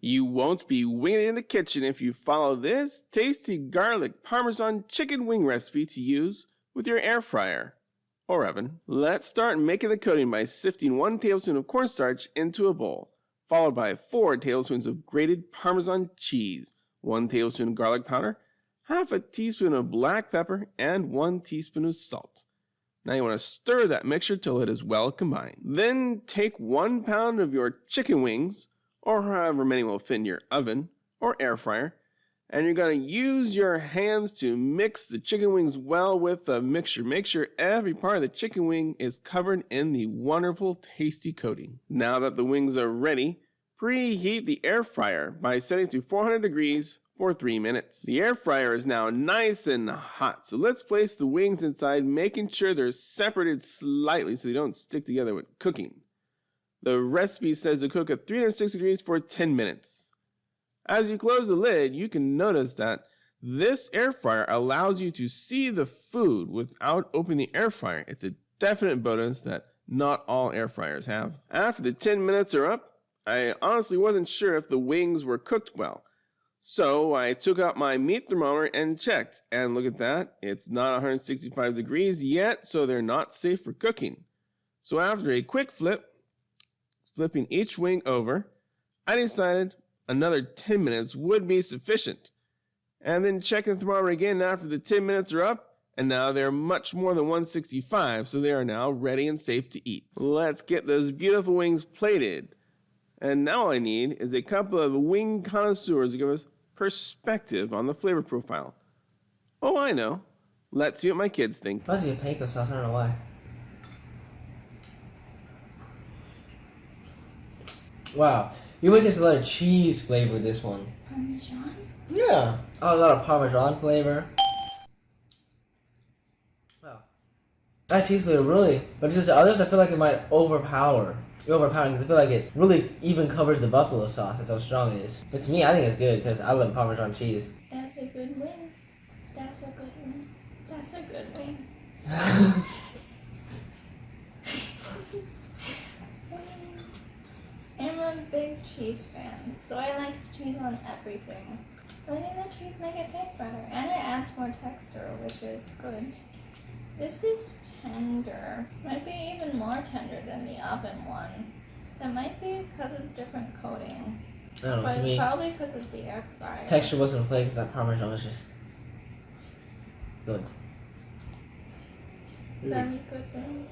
You won't be winging it in the kitchen if you follow this tasty garlic parmesan chicken wing recipe to use with your air fryer or oven. Let's start making the coating by sifting 1 tablespoon of cornstarch into a bowl, followed by 4 tablespoons of grated Parmesan cheese, 1 tablespoon of garlic powder, half a teaspoon of black pepper, and 1 teaspoon of salt. Now you want to stir that mixture till it is well combined. Then take 1 pound of your chicken wings, or however many will fit in your oven or air fryer, and you're going to use your hands to mix the chicken wings well with the mixture. Make sure every part of the chicken wing is covered in the wonderful tasty coating. Now that the wings are ready, preheat the air fryer by setting to 400 degrees for 3 minutes. The air fryer is now nice and hot, so let's place the wings inside, making sure they're separated slightly so they don't stick together when cooking. The recipe says to cook at 360 degrees for 10 minutes. As you close the lid, you can notice that this air fryer allows you to see the food without opening the air fryer. It's a definite bonus that not all air fryers have. After the 10 minutes are up, I honestly wasn't sure if the wings were cooked well. So I took out my meat thermometer and checked, and look at that, it's not 165 degrees yet, so they're not safe for cooking. So after a quick flipping each wing over, I decided another 10 minutes would be sufficient. And then checking the thermometer again after the 10 minutes are up, and now they're much more than 165, so they are now ready and safe to eat. Let's get those beautiful wings plated. And now all I need is a couple of wing connoisseurs to give us perspective on the flavor profile. Oh, I know. Let's see what my kids think. Why does it panko sauce? I don't know why. Wow. You might taste a lot of cheese flavor with this one. Parmesan? Yeah. Oh, a lot of Parmesan flavor. Wow. That cheese flavor really, but just the others I feel like it might overpower. Overpowering because I feel like it really even covers the buffalo sauce. That's how strong it is. But to me, I think it's good because I love Parmesan cheese. That's a good wing. That's a good wing. That's a good wing. I'm a big cheese fan, so I like cheese on everything. So I think the cheese makes it taste better, and it adds more texture, which is good. This is tender. Might be even more tender than the oven one. That might be because of different coating. I don't know, But to it's me, probably because of the air fryer. texture wasn't flaky because that Parmesan was just good. Very good thing.